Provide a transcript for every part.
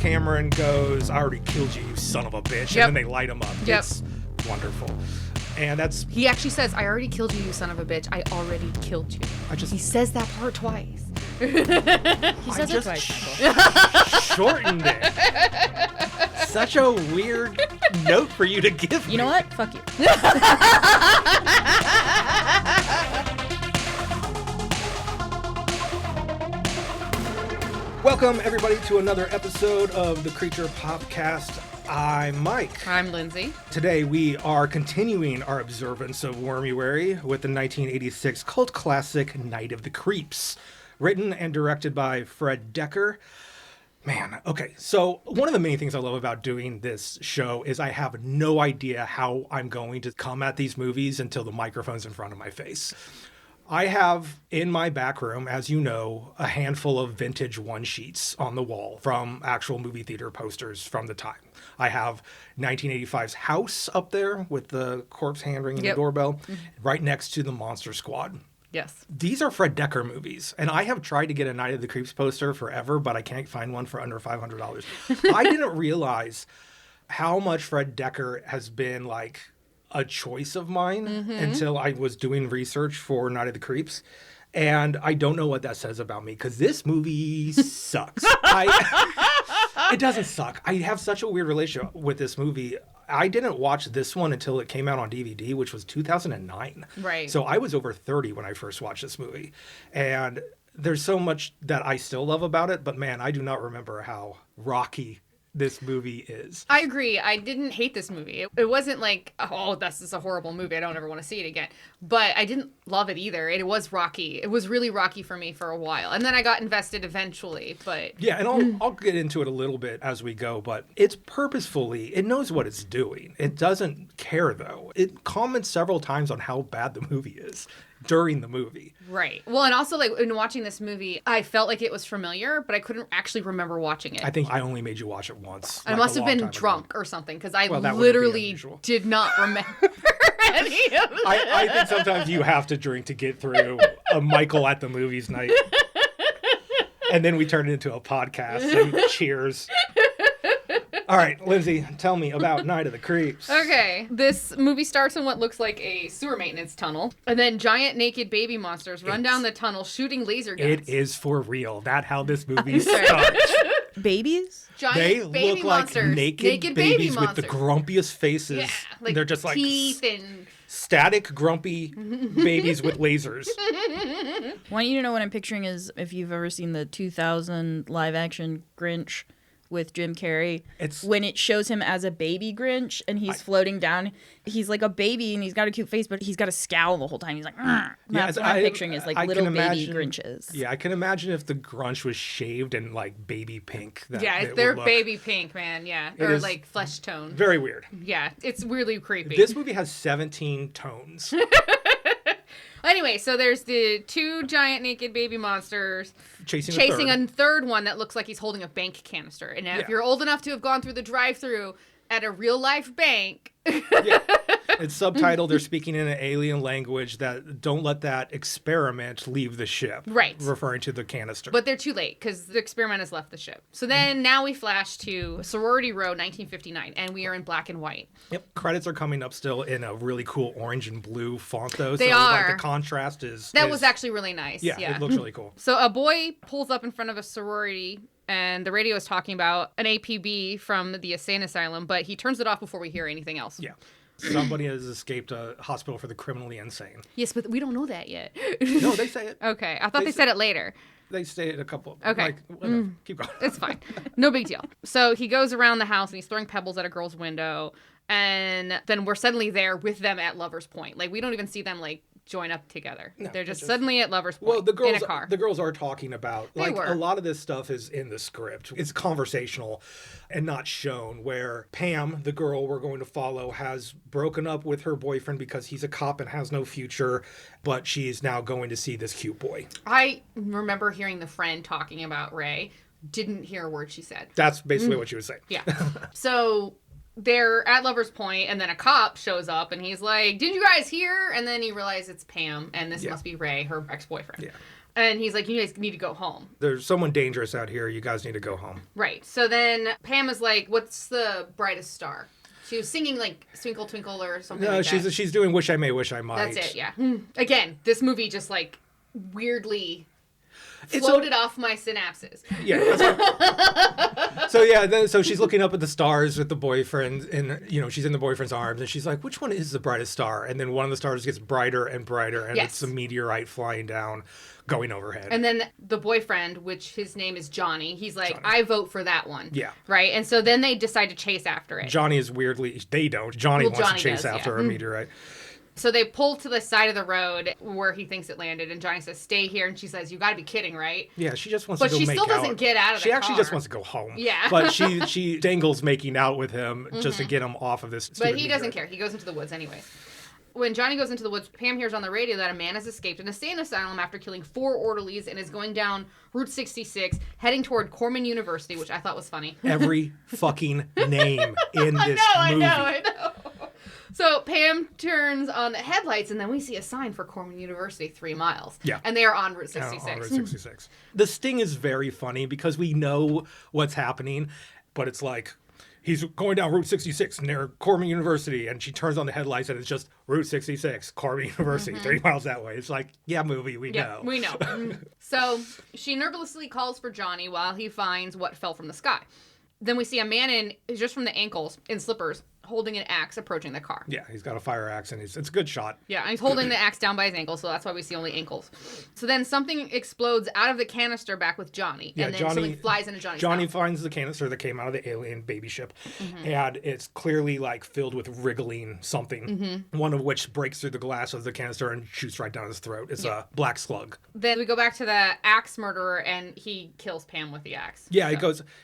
Cameron goes, "I already killed you, you son of a bitch," and then they light him up. Yep. It's wonderful. And that's... He actually says, "I already killed you, you son of a bitch. I already killed you." He says that part twice. He says it twice, Michael. Shortened it. Such a weird note for you to give me. You know what? Fuck you. Welcome, everybody, to another episode of the Creature Popcast. I'm Mike. I'm Lindsay. Today we are continuing our observance of Wormuary with the 1986 cult classic Night of the Creeps, written and directed by Fred Dekker. Man, okay, so one of the main things I love about doing this show is I have no idea how I'm going to come at these movies until the microphone's in front of my face. I have in my back room, as you know, a handful of vintage one-sheets on the wall from actual movie theater posters from the time. I have 1985's House up there with the corpse hand ringing the doorbell, right next to the Monster Squad. Yes. These are Fred Dekker movies, and I have tried to get a Night of the Creeps poster forever, but I can't find one for under $500. I didn't realize how much Fred Dekker has been like a choice of mine until I was doing research for Night of the Creeps. And I don't know what that says about me, because this movie sucks. It doesn't suck. I have such a weird relationship with this movie. I didn't watch this one until it came out on DVD, which was 2009. Right. So I was over 30 when I first watched this movie. And there's so much that I still love about it, but man, I do not remember how rocky this movie is. I agree. I didn't hate this movie. It wasn't like, oh, this is a horrible movie, I don't ever want to see it again. But I didn't love it either. It was rocky. It was really rocky for me for a while. And then I got invested eventually, but... Yeah, and I'll get into it a little bit as we go, but it's purposefully, it knows what it's doing. It doesn't care, though. It comments several times on how bad the movie is during the movie. Right. Well, and also, like, in watching this movie, I felt like it was familiar, but I couldn't actually remember watching it. I think I only made you watch it once. I must have been drunk or something, because I that wouldn't be literally unusual. did not remember any of it. I think sometimes you have to drink to get through a Michael at the movies night. And then we turn it into a podcast, and cheers. All right, Lindsay, tell me about Night of the Creeps. Okay, this movie starts in what looks like a sewer maintenance tunnel, and then giant naked baby monsters run down the tunnel shooting laser guns. It is for real. That's how this movie starts. Babies? Giant They baby look like monsters. naked babies with the grumpiest faces. Yeah, like they're just like teeth and... static, grumpy babies with lasers. What you know what I'm picturing is if you've ever seen the 2000 live-action Grinch with Jim Carrey, when it shows him as a baby Grinch and he's floating down, he's like a baby and he's got a cute face, but he's got a scowl the whole time. He's like, that's what I'm picturing is like little baby Grinches. Yeah, I can imagine if the Grunch was shaved and like baby pink. They're baby pink, man. Yeah, or like flesh tone. Very weird. Yeah, it's really creepy. This movie has 17 tones. Anyway, so there's the two giant naked baby monsters chasing a third one that looks like he's holding a bank canister. And if you're old enough to have gone through the drive-thru at a real-life bank... Yeah. It's subtitled, they're speaking in an alien language that don't let that experiment leave the ship. Right. Referring to the canister. But they're too late because the experiment has left the ship. So then now we flash to Sorority Row 1959 and we are in black and white. Yep. Credits are coming up still in a really cool orange and blue font though. They so are. Like the contrast is... That was actually really nice. Yeah, it looks really cool. So a boy pulls up in front of a sorority and the radio is talking about an APB from the insane asylum, but he turns it off before we hear anything else. Yeah. Somebody has escaped a hospital for the criminally insane. Yes, but we don't know that yet. No, they say it. Okay. I thought they said it later. They say it a couple. Okay. Like, whatever. Keep going. It's fine. No big deal. So he goes around the house and he's throwing pebbles at a girl's window. And then we're suddenly there with them at Lover's Point. Like, we don't even see them, like, join up together. No, they're just suddenly at Lover's Point. Well, the girls, in a car. The girls are talking about, like, were. a lot of this stuff is in the script. It's conversational and not shown, where Pam, the girl we're going to follow, has broken up with her boyfriend because he's a cop and has no future, but she's now going to see this cute boy. I remember hearing the friend talking about Ray. Didn't hear a word she said. That's basically what she was saying. Yeah. So they're at Lover's Point, and then a cop shows up, and he's like, "Did you guys hear?" And then he realizes it's Pam, and this must be Ray, her ex-boyfriend. Yeah. And he's like, you guys need to go home. There's someone dangerous out here. You guys need to go home. Right. So then Pam is like, what's the brightest star? She was singing like Twinkle Twinkle or something like that. She's doing Wish I May, Wish I Might. That's it, yeah. Again, this movie just like weirdly floated off my synapses. Yeah. So she's looking up at the stars with the boyfriend, and she's in the boyfriend's arms, and she's like, which one is the brightest star? And then one of the stars gets brighter and brighter, and it's a meteorite flying down, going overhead. And then the boyfriend, which his name is Johnny, he's like, I vote for that one. Yeah. Right? And so then they decide to chase after it. Johnny is they don't. Johnny wants to chase after a meteorite. So they pull to the side of the road where he thinks it landed, and Johnny says, stay here. And she says, you got to be kidding, right? Yeah, she just wants to go make out. But she still doesn't get out of the car. She actually just wants to go home. Yeah. But she dangles making out with him just to get him off of this stupid But he doesn't care. He goes into the woods anyways. When Johnny goes into the woods, Pam hears on the radio that a man has escaped an insane asylum after killing 4 orderlies and is going down Route 66, heading toward Corman University, which I thought was funny. Every fucking name in this movie. I know. So Pam turns on the headlights, and then we see a sign for Corman University 3 miles. Yeah. And they are on Route 66. On Route 66. The sting is very funny because we know what's happening, but it's like, he's going down Route 66 near Corman University, and she turns on the headlights, and it's just Route 66, Corman University, 3 miles that way. It's like, movie, we know. We know. So she nervously calls for Johnny while he finds what fell from the sky. Then we see a man just from the ankles in slippers holding an axe approaching the car. Yeah, he's got a fire axe, and it's a good shot. Yeah, and he's holding the axe down by his ankles, so that's why we see only ankles. So then something explodes out of the canister back with Johnny, and then something flies into Johnny's Johnny mouth. finds the canister that came out of the alien baby ship, and it's clearly like filled with wriggling something, one of which breaks through the glass of the canister and shoots right down his throat. It's a black slug. Then we go back to the axe murderer, and he kills Pam with the axe. Yeah,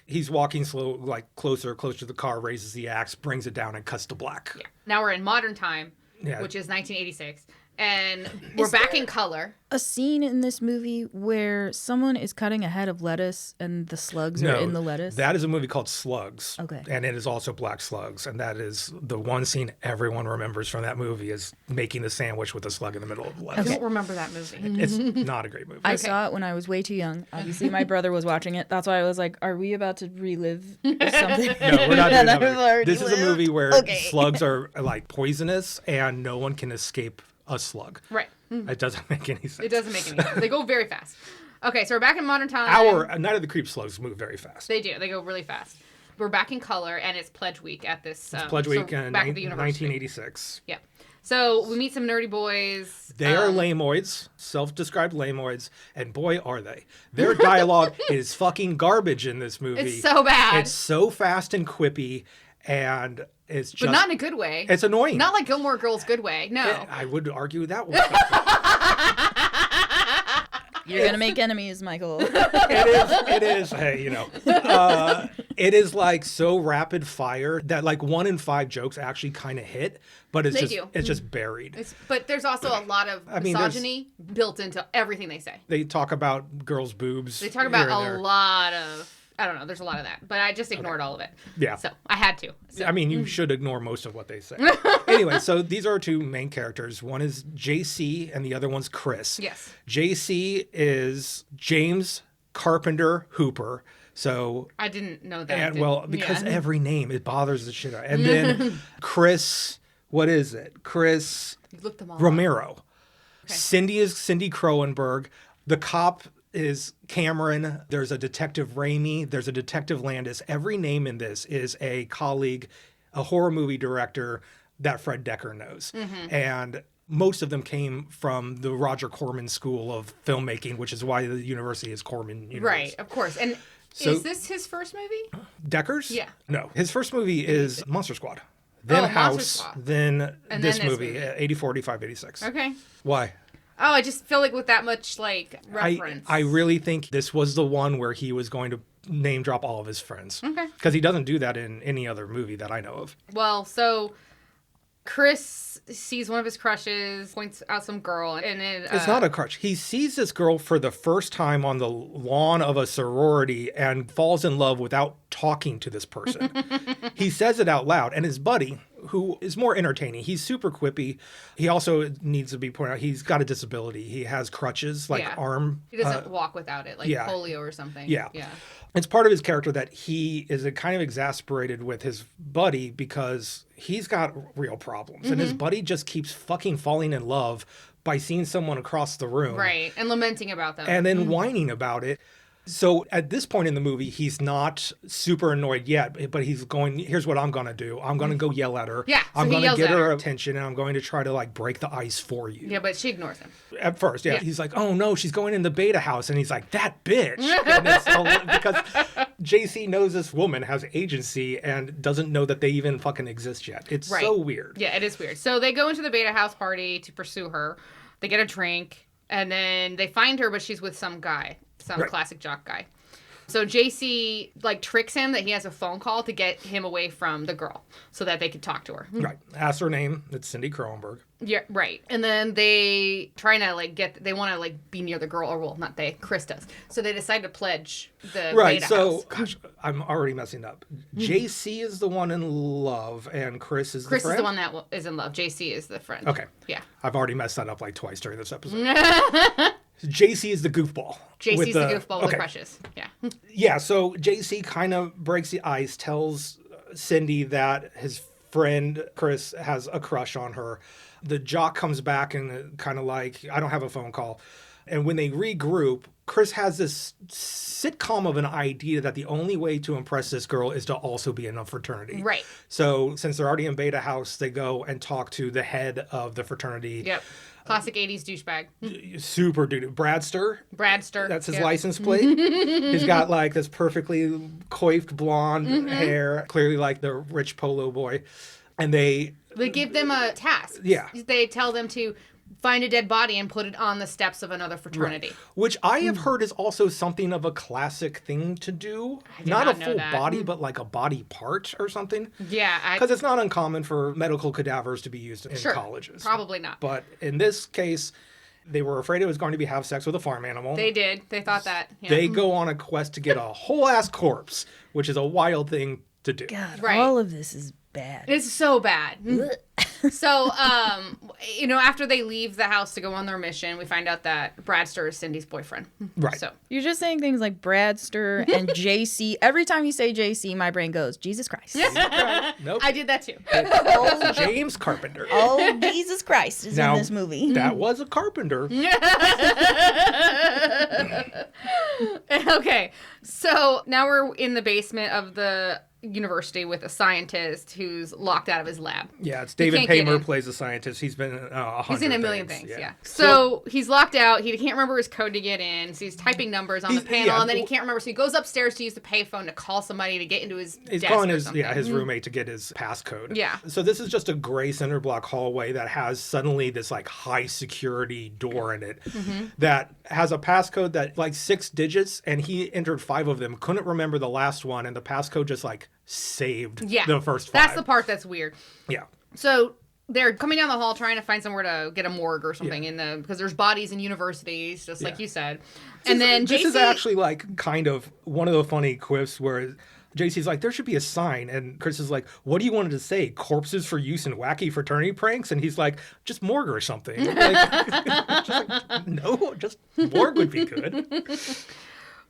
he's walking slow, like closer to the car, raises the axe, brings it down, and cuts to black. Yeah. Now we're in modern time, which is 1986, and we're back in color. A scene in this movie where someone is cutting a head of lettuce and the slugs are in the lettuce? That is a movie called Slugs. Okay. And it is also Black Slugs. And that is the one scene everyone remembers from that movie is making the sandwich with a slug in the middle of the lettuce. I don't remember that movie. It's not a great movie. I saw it when I was way too young. Obviously, my brother was watching it. That's why I was like, are we about to relive something? No, we're not doing that. This is a movie where slugs are like poisonous and no one can escape a slug. Right. It doesn't make any sense. It doesn't make any sense. They go very fast. Okay, so we're back in modern time. Night of the Creeps slugs move very fast. They do. They go really fast. We're back in color, and it's Pledge Week at this. It's Pledge Week in back at the university. 1986. Yeah. So we meet some nerdy boys. They are lamoids, self-described lamoids, and boy, are they. Their dialogue is fucking garbage in this movie. It's so bad. It's so fast and quippy, and it's just... But not in a good way. It's annoying. Not like Gilmore Girls good way, no. I would argue that one. You're going to make enemies, Michael. It is. Hey, it is like so rapid fire that like 1 in 5 jokes actually kind of hit, but it's just buried. But there's also a lot of misogyny built into everything they say. They talk about girls' boobs. They talk about a lot of... I don't know. There's a lot of that, but I just ignored all of it. Yeah. So I had to. So. I mean, you should ignore most of what they say. Anyway, so these are 2 main characters. One is JC and the other one's Chris. Yes. JC is James Carpenter Hooper. So I didn't know that. And because every name, it bothers the shit out. And then Chris, what is it? Chris you looked them all Romero. Okay. Cindy is Cindy Cronenberg. The cop is Cameron. There's a Detective Ramey. There's a Detective Landis. Every name in this is a colleague, a horror movie director that Fred Decker knows. And most of them came from the Roger Corman School of Filmmaking, which is why the university is Corman University. Right, of course. And is this his first movie? Decker's? Yeah. No. His first movie is Monster Squad. Then House. Then this movie, 84, 85, 86. Okay. Why? Oh, I just feel like with that much, reference. I really think this was the one where he was going to name drop all of his friends. Okay. Because he doesn't do that in any other movie that I know of. Well, so Chris sees one of his crushes, points out some girl, and it... It's not a crush. He sees this girl for the first time on the lawn of a sorority and falls in love without talking to this person. He says it out loud, and his buddy, who is more entertaining. He's super quippy. He also needs to be pointed out, he's got a disability. He has crutches, like arm. He doesn't walk without it, like polio or something. Yeah. Yeah. It's part of his character that he is kind of exasperated with his buddy because he's got real problems. And his buddy just keeps fucking falling in love by seeing someone across the room. Right. And lamenting about them. And then whining about it. So at this point in the movie, he's not super annoyed yet, but he's going, here's what I'm going to do. I'm going to go yell at her. Yeah, I'm going to get her attention, and I'm going to try to like break the ice for you. Yeah, but she ignores him. At first, yeah. He's like, oh no, she's going in the beta house. And he's like, that bitch. And it's because JC knows this woman has agency and doesn't know that they even fucking exist yet. It's so weird. Yeah, it is weird. So they go into the beta house party to pursue her. They get a drink, and then they find her, but she's with some guy. Some classic jock guy. So JC like tricks him that he has a phone call to get him away from the girl so that they could talk to her. Right. Ask her name. It's Cindy Cronenberg. Yeah, right. And then they try to like they want to like be near the girl, or well, not they, Chris does. So they decide to pledge the beta house. Gosh, I'm already messing up. JC is the one in love, and Chris is the friend? Chris is the one that is in love. JC is the friend. Okay. Yeah. I've already messed that up like twice during this episode. JC is the goofball. JC's the goofball with the crushes. Yeah. Yeah, so JC kind of breaks the ice, tells Cindy that his friend Chris has a crush on her. The jock comes back and kind of like, I don't have a phone call. And when they regroup, Chris has this sitcom of an idea that the only way to impress this girl is to also be in a fraternity. Right. So since they're already in Beta House, they go and talk to the head of the fraternity. Yep. Classic 80s douchebag. Super dude. Bradster. Bradster. That's his license plate. He's got like this perfectly coiffed blonde hair, clearly like the rich polo boy. And they give them a task. Yeah. They tell them to find a dead body and put it on the steps of another fraternity. Right. Which I have heard is also something of a classic thing to do. Not a full body, but like a body part or something. Yeah. Because it's not uncommon for medical cadavers to be used in colleges. Probably not. But in this case, they were afraid it was going to be have sex with a farm animal. They did. They thought that. Yeah. They go on a quest to get a whole ass corpse, which is a wild thing to do. God, all of this is bad. It's so bad. So, after they leave the house to go on their mission, we find out that Bradster is Cindy's boyfriend. Right. So you're just saying things like Bradster and JC. Every time you say JC, my brain goes, Jesus Christ. Nope. I did that too. James Carpenter. Oh, Jesus Christ is in this movie. That was a carpenter. Okay. So now we're in the basement of the university with a scientist who's locked out of his lab. Yeah, it's David Paymer plays a scientist. He's been he's in a million things. Yeah. So he's locked out. He can't remember his code to get in. So he's typing numbers on the panel, and then he can't remember. So he goes upstairs to use the payphone to call somebody to get into his He's desk calling or his something. his roommate to get his passcode. Yeah. So this is just a gray center block hallway that has suddenly this like high security door in it that has a passcode that like 6 digits, and he entered 5 of them. Couldn't remember the last one, and the passcode just like saved the first 5. That's the part that's weird. Yeah. So they're coming down the hall trying to find somewhere to get a morgue or something because there's bodies in universities, just like you said. And then this is actually like kind of one of the funny quips where JC's like, there should be a sign, and Chris is like, what do you want it to say? Corpses for use in wacky fraternity pranks? And he's like, just morgue or something. No, just morgue would be good.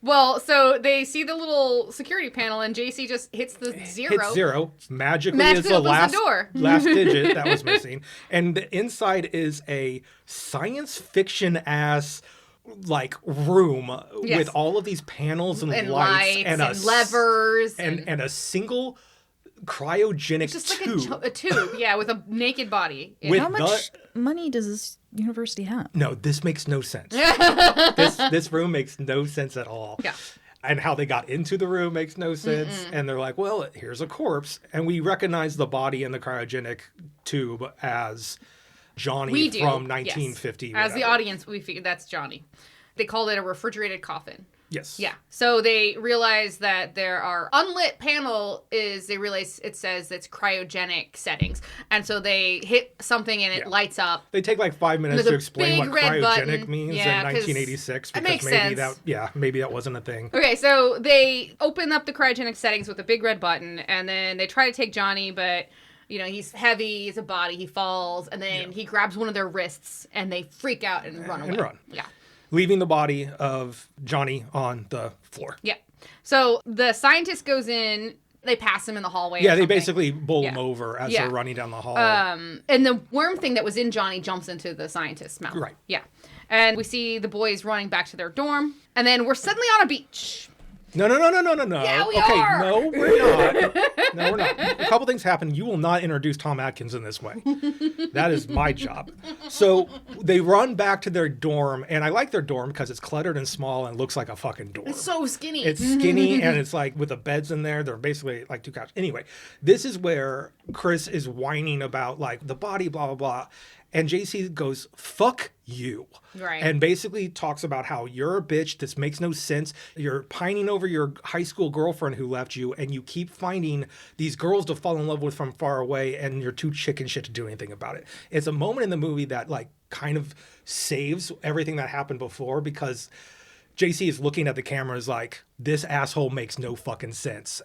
Well, so they see the little security panel, and JC just hits the 0. Hits 0. Magically is the last digit that was missing. And the inside is a science fiction-ass like room with all of these panels and lights and levers and a single cryogenic just tube. Like a tube, with a naked body. How much money does this university have? No, this makes no sense. This room makes no sense at all. Yeah. And how they got into the room makes no sense. And they're like, well, here's a corpse. And we recognize the body in the cryogenic tube as Johnny from 1950. Yes. As the audience, we figured that's Johnny. They called it a refrigerated coffin. Yes. Yeah. So they realize that there are unlit panel they realize it says it's cryogenic settings. And so they hit something and it lights up. They take like 5 minutes to explain what cryogenic means in 'cause1986 because maybe that wasn't a thing. Okay, so they open up the cryogenic settings with a big red button, and then they try to take Johnny, but You know, he's heavy, he's a body, he falls, and then he grabs one of their wrists, and they freak out and run away. Yeah. Leaving the body of Johnny on the floor. Yeah. So the scientist goes in. They pass him in the hallway. Yeah, they basically bowl him over as they're running down the hall. And the worm thing that was in Johnny jumps into the scientist's mouth. Right. Yeah. And we see the boys running back to their dorm. And then we're suddenly on a beach. No. Yeah, we are. No, we're not. No, we're not. A couple things happen. You will not introduce Tom Atkins in this way. That is my job. So they run back to their dorm, and I like their dorm because it's cluttered and small and looks like a fucking dorm. It's so skinny. It's skinny, and it's like with the beds in there. They're basically like 2 couches. Anyway, this is where Chris is whining about like the body, blah, blah, blah. And JC goes, fuck you. Right. And basically talks about how you're a bitch. This makes no sense. You're pining over your high school girlfriend who left you, and you keep finding these girls to fall in love with from far away, and you're too chicken shit to do anything about it. It's a moment in the movie that like kind of saves everything that happened before, because JC is looking at the cameras like, this asshole makes no fucking sense.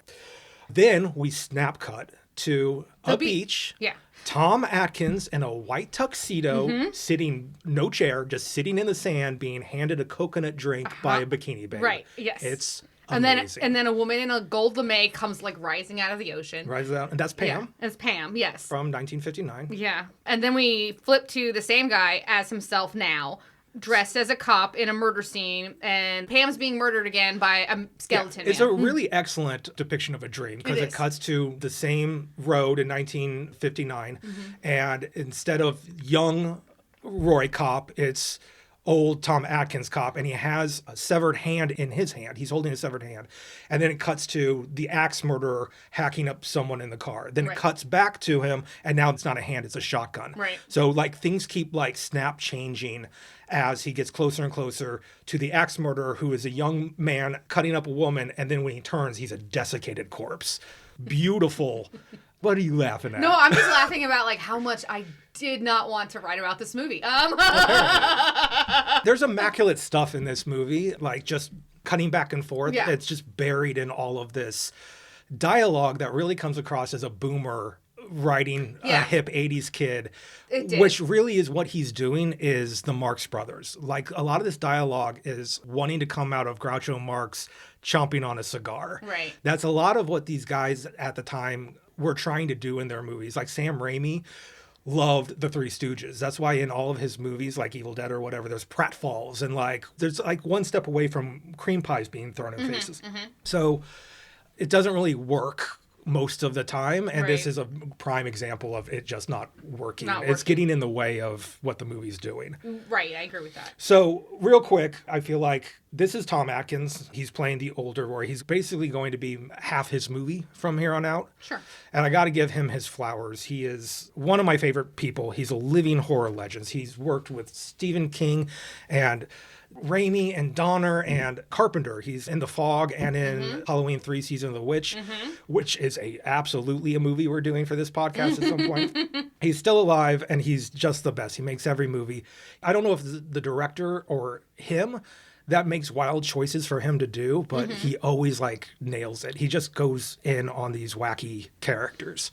Then we snap cut to a beach. Yeah. Tom Atkins in a white tuxedo, sitting, no chair, just sitting in the sand, being handed a coconut drink by a bikini babe. Right, yes. It's amazing. And then a woman in a gold lame comes like rising out of the ocean. Rises out, and that's Pam. Yeah, it's Pam, yes. From 1959. Yeah. And then we flip to the same guy as himself now, dressed as a cop in a murder scene, and Pam's being murdered again by a skeleton man. It's a really excellent depiction of a dream, because it cuts to the same road in 1959, and instead of young Roy Cop, it's old Tom Atkins cop, and he has a severed hand in his hand. He's holding a severed hand. And then it cuts to the axe murderer hacking up someone in the car. Then it cuts back to him, and now it's not a hand, it's a shotgun. Right. So like things keep like snap changing as he gets closer and closer to the axe murderer, who is a young man cutting up a woman, and then when he turns, he's a desiccated corpse. Beautiful. What are you laughing at? No, I'm just laughing about like how much I did not want to write about this movie. There's immaculate stuff in this movie, like just cutting back and forth. Yeah. It's just buried in all of this dialogue that really comes across as a boomer writing a hip 80s kid, which really is what he's doing is the Marx Brothers. Like a lot of this dialogue is wanting to come out of Groucho Marx chomping on a cigar. Right. That's a lot of what these guys at the time were trying to do in their movies. Like Sam Raimi loved the Three Stooges. That's why in all of his movies, like Evil Dead or whatever, there's pratfalls and like there's like one step away from cream pies being thrown in faces. So it doesn't really work most of the time, and this is a prime example of it just not working. It's getting in the way of what the movie's doing. Right, I agree with that. So real quick, I feel like this is Tom Atkins. He's playing the older Roy. He's basically going to be half his movie from here on out. Sure. And I got to give him his flowers. He is one of my favorite people. He's a living horror legend. He's worked with Stephen King and Raimi and Donner and Carpenter. He's in The Fog and in Halloween 3 Season of the Witch, which is absolutely a movie we're doing for this podcast at some point. He's still alive, and he's just the best. He makes every movie. I don't know if the director or him that makes wild choices for him to do, but he always like nails it. He just goes in on these wacky characters.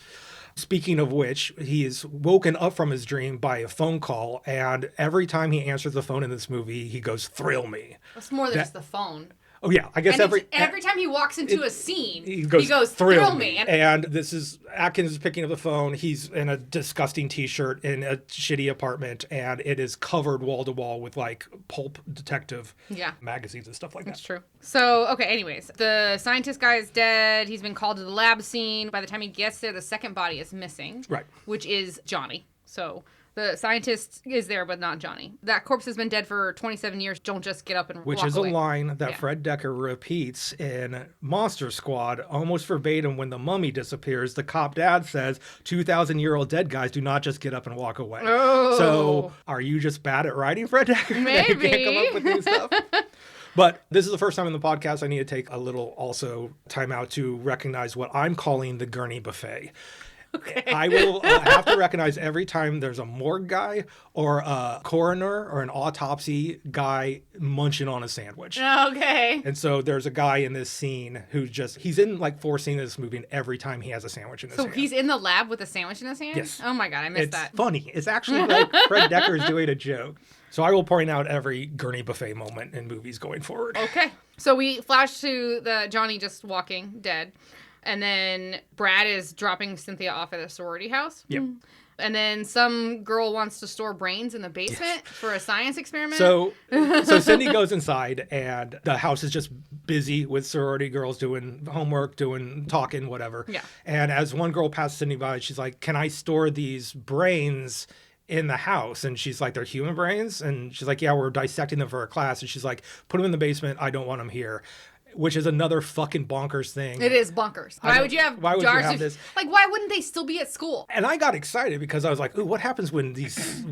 Speaking of which, he is woken up from his dream by a phone call, and every time he answers the phone in this movie, he goes, "Thrill me." It's more than just the phone. Oh yeah, I guess and every time he walks into a scene, he goes thrill me. And this is Atkins is picking up the phone. He's in a disgusting t-shirt in a shitty apartment, and it is covered wall to wall with like pulp detective magazines and stuff like that. That's true. So, okay, anyways, the scientist guy is dead. He's been called to the lab scene. By the time he gets there, the second body is missing. Right. Which is Johnny. So the scientist is there, but not Johnny. That corpse has been dead for 27 years. Don't just get up and Which walk is away. a line that Fred Decker repeats in Monster Squad, almost verbatim when the mummy disappears. The cop dad says, 2,000-year-old dead guys do not just get up and walk away. Oh. So are you just bad at writing, Fred Decker? Maybe. You can't come up with new stuff? But this is the first time in the podcast I need to take a little also time out to recognize what I'm calling the Gurney Buffet. Okay. I will have to recognize every time there's a morgue guy or a coroner or an autopsy guy munching on a sandwich. Okay. And so there's a guy in this scene he's in like 4 scenes of this movie, and every time he has a sandwich in his hand. So he's in the lab with a sandwich in his hand? Yes. Oh my God, I missed It's that. funny. It's actually like Fred Decker is doing a joke. So I will point out every Gurney Buffet moment in movies going forward. Okay. So we flash to the Johnny just walking dead. And then Brad is dropping Cynthia off at a sorority house. Yep. And then some girl wants to store brains in the basement for a science experiment. So Cindy goes inside, and the house is just busy with sorority girls doing homework, talking, whatever. Yeah. And as one girl passes Cindy by, she's like, "Can I store these brains in the house?" And she's like, "They're human brains?" And she's like, "Yeah, we're dissecting them for a class." And she's like, "Put them in the basement. I don't want them here." Which is another fucking bonkers thing. It is bonkers. Why would you have jars this? Like, why wouldn't they still be at school? And I got excited because I was like, "Ooh, what happens when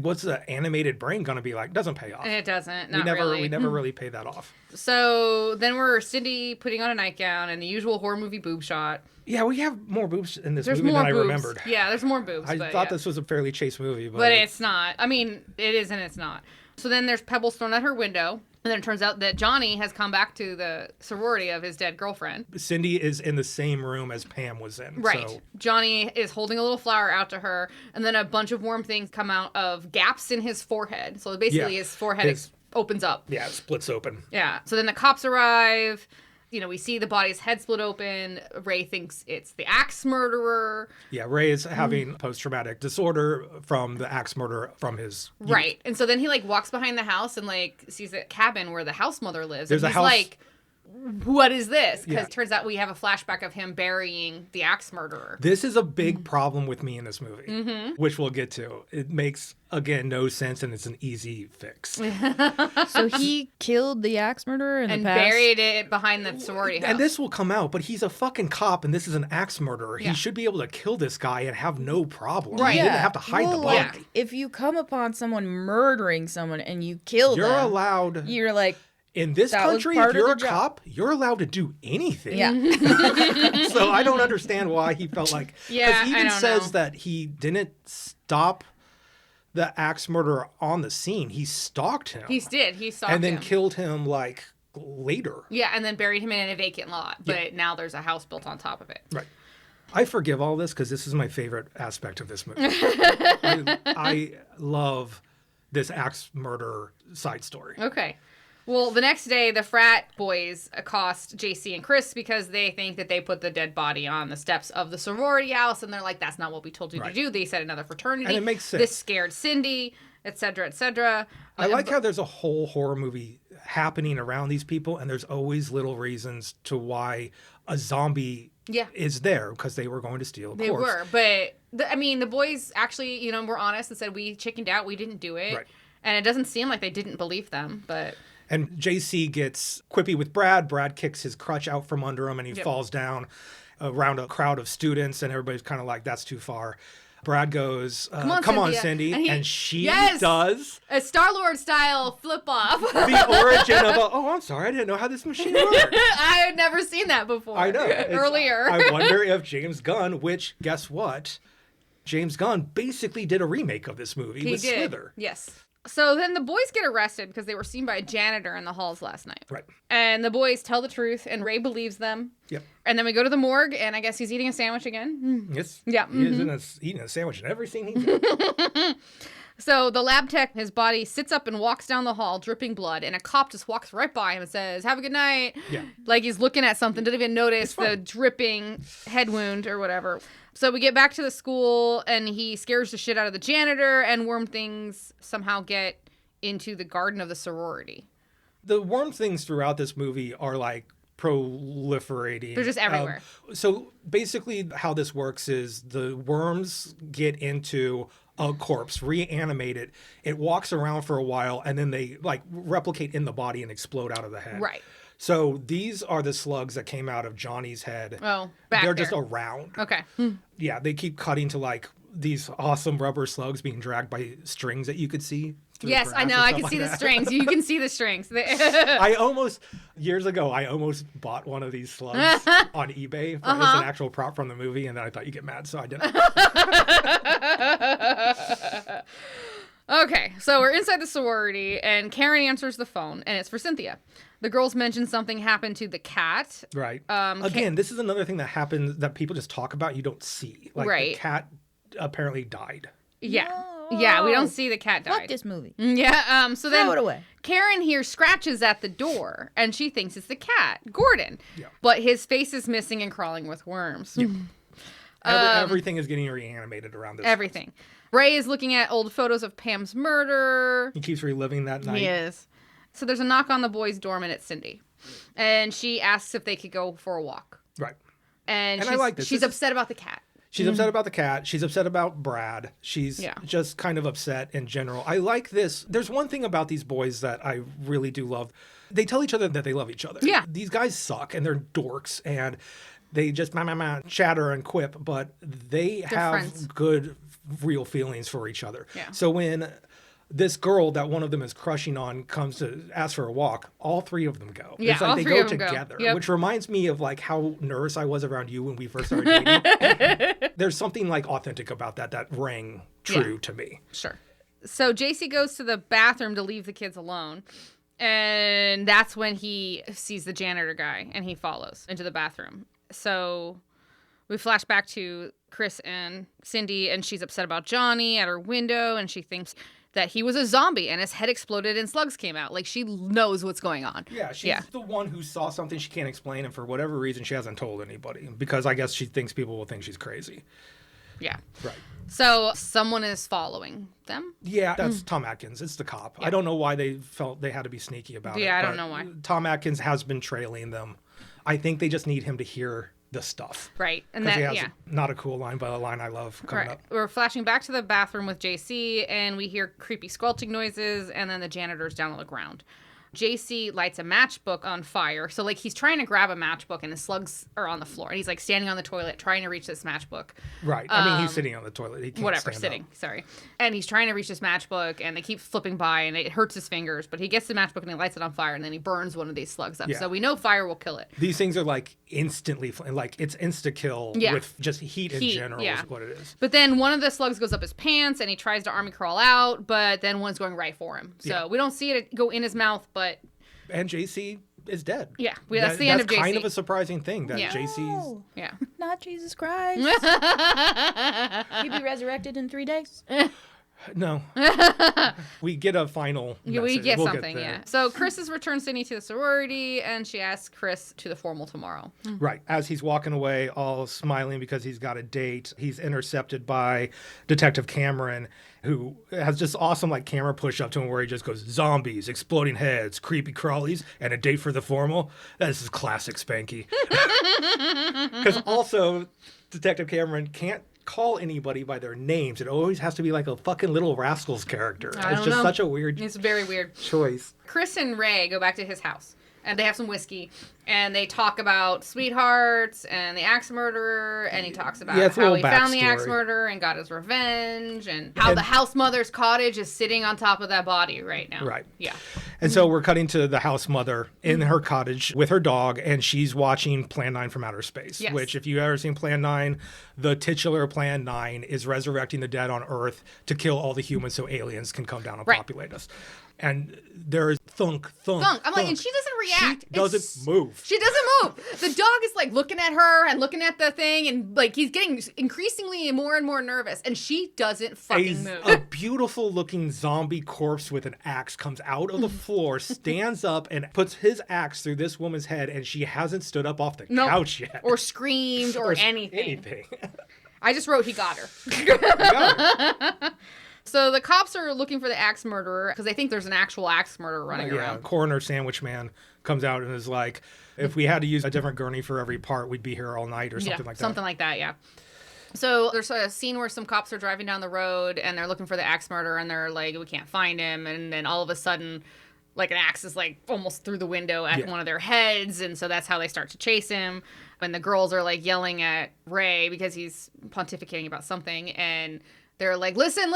what's the animated brain gonna be like?" Doesn't pay off. And it doesn't. We never really pay that off. So then we're Cindy putting on a nightgown and the usual horror movie boob shot. Yeah, we have more boobs in this There's movie more than boobs. I remembered. Yeah, there's more boobs. I thought this was a fairly chaste movie, but it's not. I mean, it is and it's not. So then there's pebbles thrown at her window. And then it turns out that Johnny has come back to the sorority of his dead girlfriend. Cindy is in the same room as Pam was in. Right. So. Johnny is holding a little flower out to her, and then a bunch of warm things come out of gaps in his forehead. So basically his forehead opens up. Yeah, it splits open. Yeah. So then the cops arrive. You know, we see the body's head split open. Ray thinks it's the axe murderer. Yeah, Ray is having post-traumatic disorder from the axe murder from his youth. Right. And so then he, like, walks behind the house and, like, sees a cabin where the house mother lives. There's and a he's house... like, what is this? Because Yeah. it turns out we have a flashback of him burying the axe murderer. This is a big problem with me in this movie, which we'll get to. It makes, again, no sense, and it's an easy fix. So he killed the axe murderer in and the past? buried it behind the sorority house. And this will come out, but he's a fucking cop, and this is an axe murderer. Yeah. He should be able to kill this guy and have no problem. Right. He didn't have to hide the Well, body. if you come upon someone murdering someone and you kill You're them, allowed... you're like, In this That was country, part if of you're a the job. cop, you're allowed to do anything. yeah. So I don't understand why he felt like... Yeah, he I even don't says know. that he didn't stop the axe murderer on the scene. He stalked him. He did. He stalked and then him. killed him, like, later. Yeah, and then buried him in a vacant lot. But now there's a house built on top of it. Right. I forgive all this because this is my favorite aspect of this movie. I love this axe murder side story. Okay. Well, the next day, the frat boys accost JC and Chris because they think that they put the dead body on the steps of the sorority house, and they're like, that's not what we told you Right. to do. They said another fraternity. And it makes sense. This scared Cindy, et cetera, et cetera. I like how there's a whole horror movie happening around these people, and there's always little reasons to why a zombie is there, because they were going to steal a corpse. They were, but, the boys actually, were honest and said, we chickened out, we didn't do it. Right. And it doesn't seem like they didn't believe them, but... And JC gets quippy with Brad. Brad kicks his crutch out from under him, and he falls down around a crowd of students, and everybody's kind of like, that's too far. Brad goes, come on, Cindy. And she does a Star-Lord style flip-off. the origin of I'm sorry, I didn't know how this machine worked. I had never seen that before. I know. Earlier. I wonder if James Gunn, which, guess what? James Gunn basically did a remake of this movie with Slither. Yes. So then the boys get arrested because they were seen by a janitor in the halls last night. Right. And the boys tell the truth, and Ray believes them. Yep. And then we go to the morgue, and I guess he's eating a sandwich again. Yes. Yeah. He is eating a sandwich in every scene he did. So the lab tech, his body sits up and walks down the hall, dripping blood, and a cop just walks right by him and says, "Have a good night." Yeah. Like he's looking at something, didn't even notice the dripping head wound or whatever. So we get back to the school, and he scares the shit out of the janitor, and worm things somehow get into the garden of the sorority. The worm things throughout this movie are like proliferating. They're just everywhere. So basically how this works is the worms get into a corpse, reanimate it. It walks around for a while, and then they like replicate in the body and explode out of the head. Right. So these are the slugs that came out of Johnny's head. Oh, back They're there. just around. Okay. Yeah, they keep cutting to like these awesome rubber slugs being dragged by strings that you could see through Yes, the I grass know. and I stuff can like see the that. strings. You can see the strings. Years ago, I almost bought one of these slugs on eBay as an actual prop from the movie, and then I thought you'd get mad, so I didn't. Okay, so we're inside the sorority, and Karen answers the phone, and it's for Cynthia. The girls mention something happened to the cat. Right. Again, this is another thing that happens that people just talk about, you don't see. Like, Right. the cat apparently died. Yeah. No. Yeah, we don't see the cat die. Fuck this movie. Yeah, so then Throw it away. Karen here scratches at the door, and she thinks it's the cat, Gordon. Yeah. But his face is missing and crawling with worms. Everything is getting reanimated around this. Everything. Ray is looking at old photos of Pam's murder. He keeps reliving that night. He is. So there's a knock on the boys' dorm, and it's Cindy. And she asks if they could go for a walk. Right. And I like this. She's upset about the cat. She's upset about the cat. She's upset about Brad. She's just kind of upset in general. I like this. There's one thing about these boys that I really do love. They tell each other that they love each other. Yeah. These guys suck, and they're dorks, and they just chatter and quip, but they're have friends. good, real feelings for each other. Yeah. So when this girl that one of them is crushing on comes to ask for a walk, all three of them go. Yeah, it's like all they three go of them go. together, Yep. which reminds me of like how nervous I was around you when we first started dating. There's something like authentic about that rang true to me. Sure. So JC goes to the bathroom to leave the kids alone. And that's when he sees the janitor guy, and he follows into the bathroom. So we flash back to Chris and Cindy, and she's upset about Johnny at her window, and she thinks that he was a zombie and his head exploded and slugs came out. Like, she knows what's going on. Yeah, she's the one who saw something she can't explain, and for whatever reason, she hasn't told anybody because I guess she thinks people will think she's crazy. Yeah. Right. So someone is following them. Yeah, that's Tom Atkins. It's the cop. Yeah. I don't know why they felt they had to be sneaky about it. Yeah, I don't but know why. Tom Atkins has been trailing them. I think they just need him to hear the stuff. Right. And Because that, he has not a cool line, but a line I love coming up. We're flashing back to the bathroom with JC, and we hear creepy squelching noises, and then the janitor's down on the ground. JC lights a matchbook on fire. So, like, he's trying to grab a matchbook, and the slugs are on the floor. And he's, like, standing on the toilet trying to reach this matchbook. Right. I mean, he's sitting on the toilet. He can't stand sitting. up. Sorry. And he's trying to reach this matchbook, and they keep flipping by, and it hurts his fingers. But he gets the matchbook, and he lights it on fire, and then he burns one of these slugs up. Yeah. So we know fire will kill it. These things are, like, instantly, like, it's insta-kill with just heat in general is what it is. But then one of the slugs goes up his pants, and he tries to army crawl out, but then one's going right for him. So we don't see it go in his mouth, but... And JC is dead. Yeah, that's the end of JC. That's kind of a surprising thing that JC's... Oh, yeah. not Jesus Christ. He'd be resurrected in 3 days. No. We get a final message. We get We'll something, there. So Chris has returned Cindy to the sorority, and she asks Chris to the formal tomorrow. Right. As he's walking away, all smiling because he's got a date, he's intercepted by Detective Cameron, who has just awesome like camera push up to him where he just goes, zombies, exploding heads, creepy crawlies, and a date for the formal. This is classic Spanky. Because also, Detective Cameron can't call anybody by their names. It always has to be like a fucking Little Rascals character. It's just such a weird It's very weird. choice. Chris and Ray go back to his house, and they have some whiskey, and they talk about sweethearts and the axe murderer, and he talks about it's a how little he found the backstory. axe murderer and got his revenge, and how the house mother's cottage is sitting on top of that body right now. Right. Yeah. And so we're cutting to the house mother in her cottage with her dog, and she's watching Plan 9 from outer space, Yes. which if you've ever seen Plan 9, the titular Plan 9 is resurrecting the dead on Earth to kill all the humans so aliens can come down and populate us. And there's thunk. I'm like, and she doesn't react. She doesn't move. She doesn't move. The dog is like looking at her and looking at the thing, and like he's getting increasingly more and more nervous, and she doesn't fucking move. A beautiful looking zombie corpse with an axe comes out of the floor, stands up, and puts his axe through this woman's head, and she hasn't stood up off the couch yet. Or screamed or anything. Anything. I just wrote he got her. Got her. So the cops are looking for the axe murderer because they think there's an actual axe murderer running around. Coroner Sandwich Man comes out and is like, if we had to use a different gurney for every part, we'd be here all night or something like that. Something like that, yeah. So there's a scene where some cops are driving down the road and they're looking for the axe murderer, and they're like, we can't find him. And then all of a sudden, like an axe is like almost through the window at one of their heads. And so that's how they start to chase him. And the girls are like yelling at Ray because he's pontificating about something. And they're like, listen,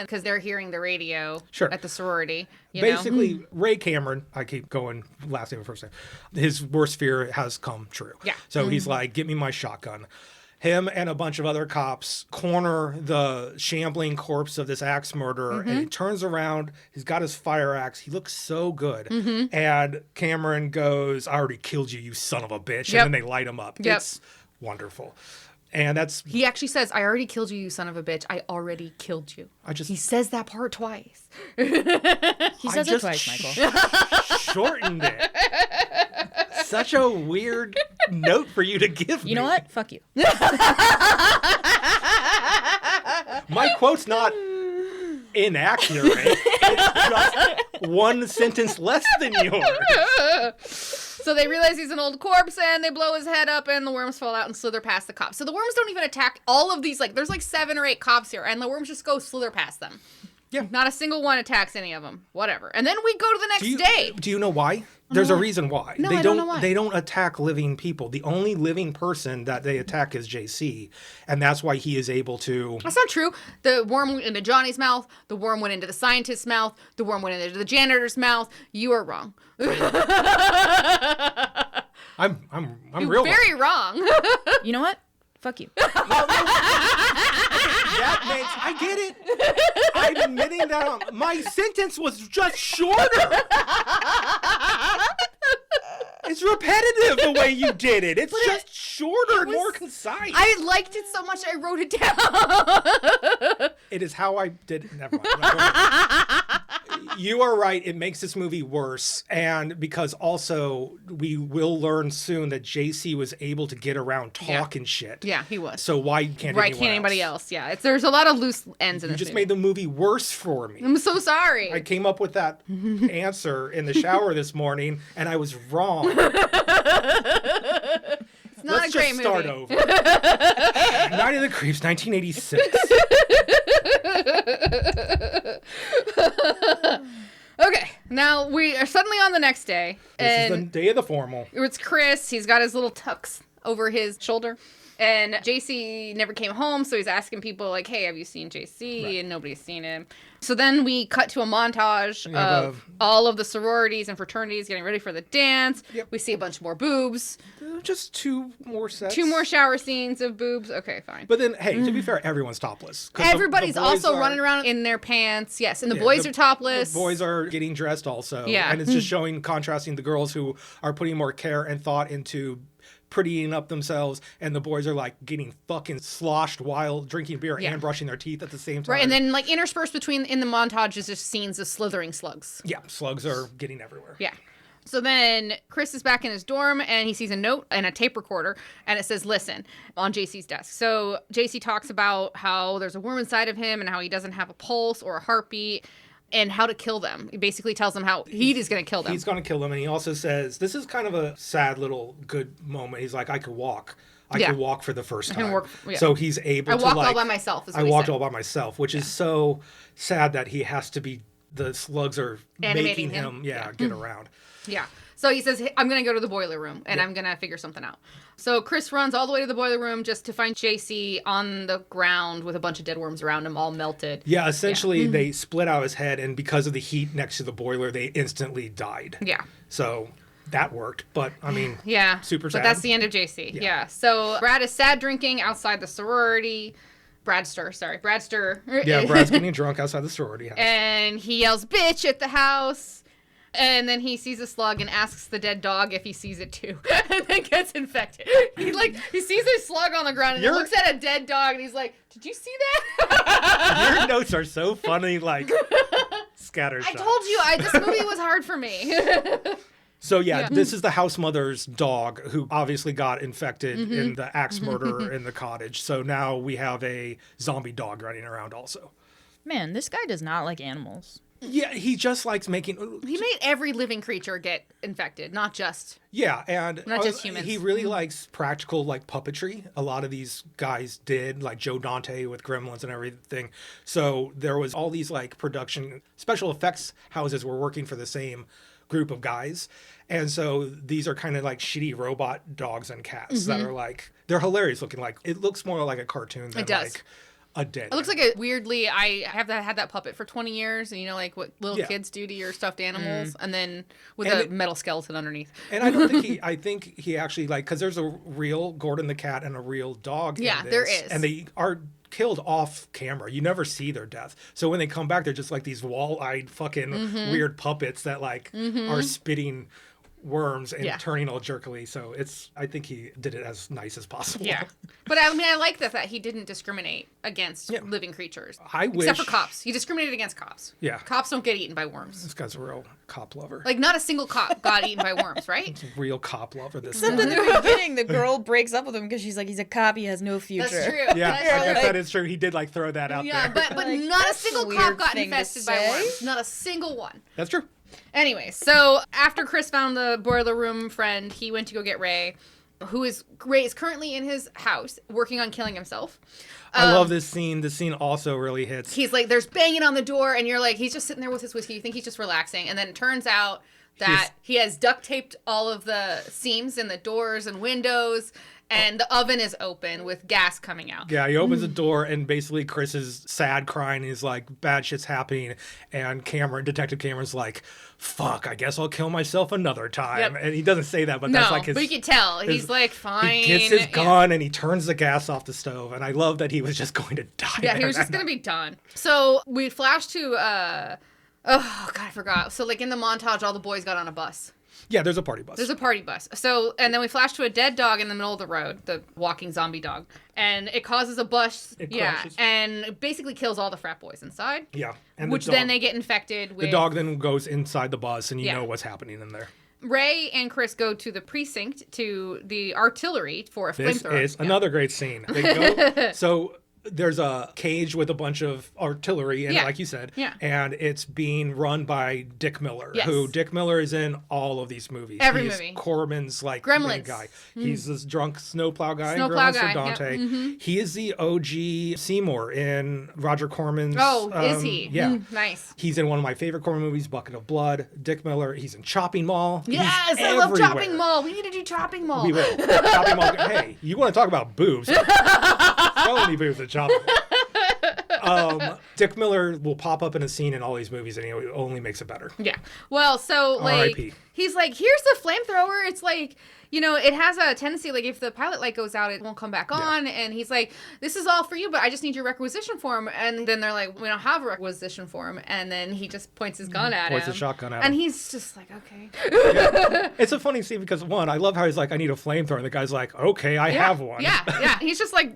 because they're hearing the radio at the sorority. Basically, Ray Cameron, I keep going last name first name, his worst fear has come true. Yeah. So he's like, get me my shotgun. Him and a bunch of other cops corner the shambling corpse of this axe murderer, and he turns around. He's got his fire axe. He looks so good. And Cameron goes, I already killed you, you son of a bitch. And then they light him up. It's wonderful. And he actually says, I already killed you, you son of a bitch. I already killed you. He says that part twice. He says it twice, Michael. Shortened it. Such a weird note for you to give me. You know what? Fuck you. My quote's not inaccurate. It's just one sentence less than yours. So they realize he's an old corpse, and they blow his head up, and the worms fall out and slither past the cops. So the worms don't even attack all of these. Like, there's like 7 or 8 cops here, and the worms just go slither past them. Yeah. Not a single one attacks any of them. Whatever. And then we go to the next day. Do you know why? There's a reason why. No, I don't know why. They don't attack living people. The only living person that they attack is JC, and that's why he is able to... That's not true. The worm went into Johnny's mouth. The worm went into the scientist's mouth. The worm went into the janitor's mouth. You are wrong. I'm real very wrong. You know what? Fuck you. That makes... I get it. I'm admitting that my sentence was just shorter. It's repetitive the way you did it. It's just shorter and more concise. I liked it so much I wrote it down. It is how I did... Never mind. You are right. It makes this movie worse. And because also we will learn soon that JC was able to get around talking shit. Yeah, he was. So why can't anybody else? Yeah, there's a lot of loose ends in this You just movie. made the movie worse for me. I'm so sorry. I came up with that answer in the shower this morning, and I was wrong. It's not a great movie. Let's just start over. Night of the Creeps, 1986. Okay, now we are suddenly on the next day. This is the day of the formal. It's Chris. He's got his little tux over his shoulder. And JC never came home, so he's asking people, like, hey, have you seen JC? Right. And nobody's seen him. So then we cut to a montage of all of the sororities and fraternities getting ready for the dance. Yep. We see a bunch more boobs. Just 2 more sets. 2 more shower scenes of boobs. Okay, fine. But then, hey, to be fair, everyone's topless. Everybody's also running around in their pants. Yes, and the boys are topless. The boys are getting dressed also. Yeah. And it's just contrasting the girls who are putting more care and thought into prettying up themselves, and the boys are like getting fucking sloshed while drinking beer and brushing their teeth at the same time. Right, and then like interspersed in the montage is just scenes of slithering slugs. Yeah, slugs are getting everywhere. Yeah. So then Chris is back in his dorm, and he sees a note and a tape recorder, and it says, listen, on JC's desk. So JC talks about how there's a worm inside of him and how he doesn't have a pulse or a heartbeat, and how to kill them. He basically tells them how he's going to kill them. He's going to kill them, and he also says, this is kind of a sad little good moment. He's like, I could walk. I could walk for the first time. So he's able to, I walked all by myself, is what I walked all by myself, which is so sad that he has to be, the slugs are making him get around. Yeah. So he says, hey, I'm going to go to the boiler room, and I'm going to figure something out. So Chris runs all the way to the boiler room just to find JC on the ground with a bunch of dead worms around him, all melted. Yeah, essentially they split out his head, and because of the heat next to the boiler, they instantly died. Yeah. So that worked, but I mean, super sad. But that's the end of JC. Yeah. So Brad is sad drinking outside the sorority. Bradster. Yeah, Brad's getting drunk outside the sorority house. And he yells, bitch, at the house. And then he sees a slug and asks the dead dog if he sees it too, and then gets infected. He sees a slug on the ground and he looks at a dead dog and he's like, "Did you see that?" Your notes are so funny, like scattershot. I told you, this movie was hard for me. So this is the house mother's dog who obviously got infected in the axe murder in the cottage. So now we have a zombie dog running around also. Man, this guy does not like animals. Yeah, he just likes making... He made every living creature get infected, not just... Yeah, and... Not just humans. He really likes practical, like, puppetry. A lot of these guys did, like Joe Dante with Gremlins and everything. So there was all these, like, production... Special effects houses were working for the same group of guys. And so these are kind of like shitty robot dogs and cats that are like... They're hilarious looking. Like, it looks more like a cartoon than like a dead It looks like a weirdly, I have had that puppet for 20 years, and like what little kids do to your stuffed animals, and then with a metal skeleton underneath. And I don't think I think he actually, like, because there's a real Gordon the cat and a real dog in this, there is. and they are killed off camera. You never see their death. So when they come back, they're just like these wall-eyed fucking weird puppets that like are spitting worms and turning all jerkily. So I think he did it as nice as possible. Yeah. But I mean, I like that he didn't discriminate against living creatures. Except for cops. He discriminated against cops. Yeah. Cops don't get eaten by worms. This guy's a real cop lover. Like, not a single cop got eaten by worms, right? It's a real cop lover, this Except guy. in the beginning, the girl breaks up with him because she's like, he's a cop, he has no future. That's true. Yeah, That's I guess true. that is true. He did like throw that out there. But Like, not a that's single a weird cop got thing to infested by say. worms. Not a single one. That's true. Anyway, so after Chris found the boiler room friend, he went to go get Ray, Ray is currently in his house working on killing himself. I love this scene. This scene also really hits. He's like, there's banging on the door, and you're like, he's just sitting there with his whiskey. You think he's just relaxing, and then it turns out that he has duct taped all of the seams in the doors and windows, and the oven is open with gas coming out. Yeah, he opens the door, and basically Chris is sad, crying. He's like, bad shit's happening. And Detective Cameron's like, fuck, I guess I'll kill myself another time. Yep. And he doesn't say that, but that's like his... but you can tell. He's like, fine. He gets his gun, and he turns the gas off the stove. And I love that he was just going to die. Yeah, he was just going to be done. So we flash to... oh, God, I forgot. So, like, in the montage, all the boys got on a bus. Yeah, there's a party bus. There's a party bus. So, and then we flash to a dead dog in the middle of the road, the walking zombie dog. And it causes a bust. It yeah. crashes. And it basically kills all the frat boys inside. Yeah. And Which then they get infected with... The dog then goes inside the bus, and you know what's happening in there. Ray and Chris go to the precinct, to the artillery for a flamethrower. This is another great scene. They go... So... There's a cage with a bunch of artillery in it, like you said. Yeah. And it's being run by Dick Miller, Yes. who Dick Miller is in all of these movies. Every He's movie. Corman's like Gremlins. main guy. He's this drunk snowplow guy in Snowplow Gremlins guy, for Dante. yep. He is the OG Seymour in Roger Corman's. Oh, is he? Yeah. Nice. He's in one of my favorite Corman movies, Bucket of Blood. Dick Miller. He's in Chopping Mall. Yes, He's I love everywhere. Chopping Mall. We need to do Chopping Mall. We will. Chopping Mall. Hey, you want to talk about boobs? So many boobs at Chopping Mall. Dick Miller will pop up in a scene in all these movies, and he only makes it better. Yeah. Well, so like R.I.P. he's like, here's the flamethrower. It's like, it has a tendency, like, if the pilot light goes out, it won't come back on. And he's like, this is all for you, but I just need your requisition form. And then they're like, we don't have a requisition form. And then he just points his gun at him. Points a shotgun at him. And he's just like, okay. Yeah. It's a funny scene because, one, I love how he's like, I need a flamethrower. And the guy's like, okay, I have one. Yeah. He's just like,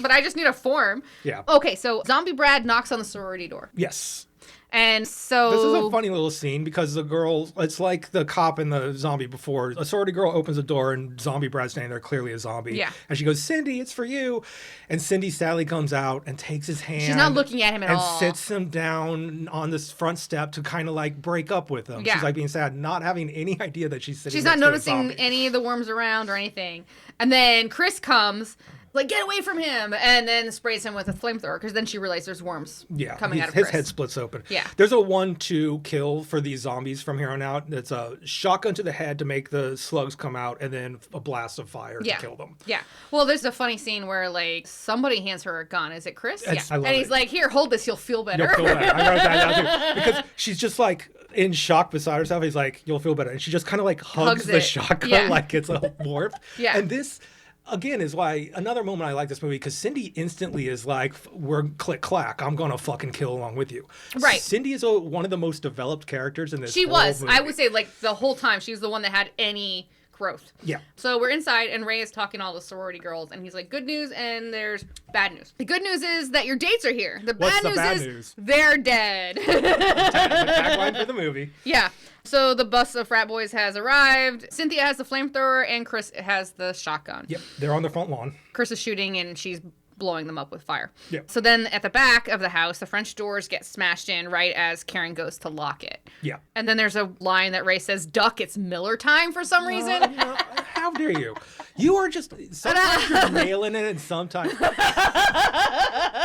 but I just need a form. Yeah. Okay, so Zombie Brad knocks on the sorority door. Yes. And so... This is a funny little scene because the girl, it's like the cop and the zombie before. A sorority girl opens the door and Zombie Brad's standing there, clearly a zombie. Yeah. And she goes, Cindy, it's for you. And Cindy sadly comes out and takes his hand. She's not looking at him at all. And sits him down on this front step to kind of like break up with him. Yeah. She's like being sad, not having any idea that she's sitting She's next not to a noticing zombie. any of the worms around or anything. And then Chris comes... like, get away from him, and then sprays him with a flamethrower, because then she realizes there's worms coming out of his Chris. head splits open. Yeah. There's a 1-2 kill for these zombies from here on out. It's a shotgun to the head to make the slugs come out, and then a blast of fire to kill them. Yeah. Well, there's a funny scene where, like, somebody hands her a gun. Is it Chris? I love and he's it. like, here, hold this, you'll feel better. You'll feel better. I wrote that down too. Because she's just like in shock beside herself. He's like, you'll feel better. And she just kind of like hugs the it. shotgun like it's a warmth. Yeah. And this... again, is why another moment I like this movie, because Cindy instantly is like, we're click clack, I'm gonna fucking kill along with you. Right. Cindy is one of the most developed characters in this. She whole was. movie. I would say, like, the whole time, she was the one that had any growth. Yeah. So we're inside, and Ray is talking to all the sorority girls, and he's like, good news, and there's bad news. The good news is that your dates are here. The What's bad the news bad is news? they're dead. Tagline for the movie. Yeah. So the bus of frat boys has arrived. Cynthia has the flamethrower, and Chris has the shotgun. Yep, they're on the front lawn. Chris is shooting, and she's blowing them up with fire. Yep. So then at the back of the house, the French doors get smashed in right as Karen goes to lock it. Yeah. And then there's a line that Ray says, duck, it's Miller time for some reason. No, how dare you? You are just, sometimes you're nailing it and sometimes.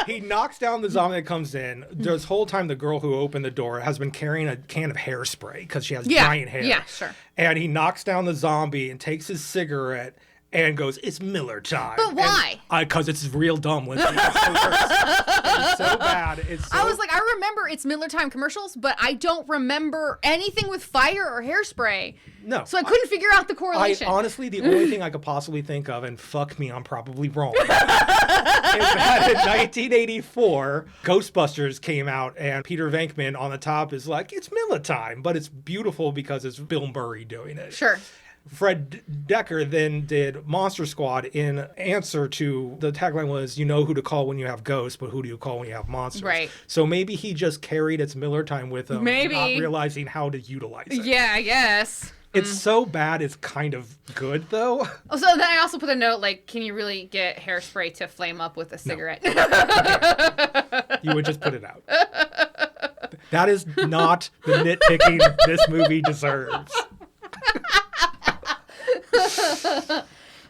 He knocks down the zombie that comes in. This whole time, the girl who opened the door has been carrying a can of hairspray because she has giant hair. Yeah, sure. And he knocks down the zombie and takes his cigarette and goes, "It's Miller time." But why? Because it's real dumb, Lindsay. It's so bad. I was like, I remember It's Miller Time commercials, but I don't remember anything with fire or hairspray. No. So I couldn't figure out the correlation. Honestly, the only thing I could possibly think of, and fuck me, I'm probably wrong, is that in 1984, Ghostbusters came out, and Peter Venkman on the top is like, "It's Miller time," but it's beautiful because it's Bill Murray doing it. Sure. Fred Decker then did Monster Squad in answer to the tagline was, "You know who to call when you have ghosts, but who do you call when you have monsters?" Right. So maybe he just carried It's Miller time with him, Maybe. not realizing how to utilize it. Yeah, I guess. It's so bad, it's kind of good, though. Oh, so then I also put a note, like, can you really get hairspray to flame up with a cigarette? You would just put it out. That is not the nitpicking this movie deserves.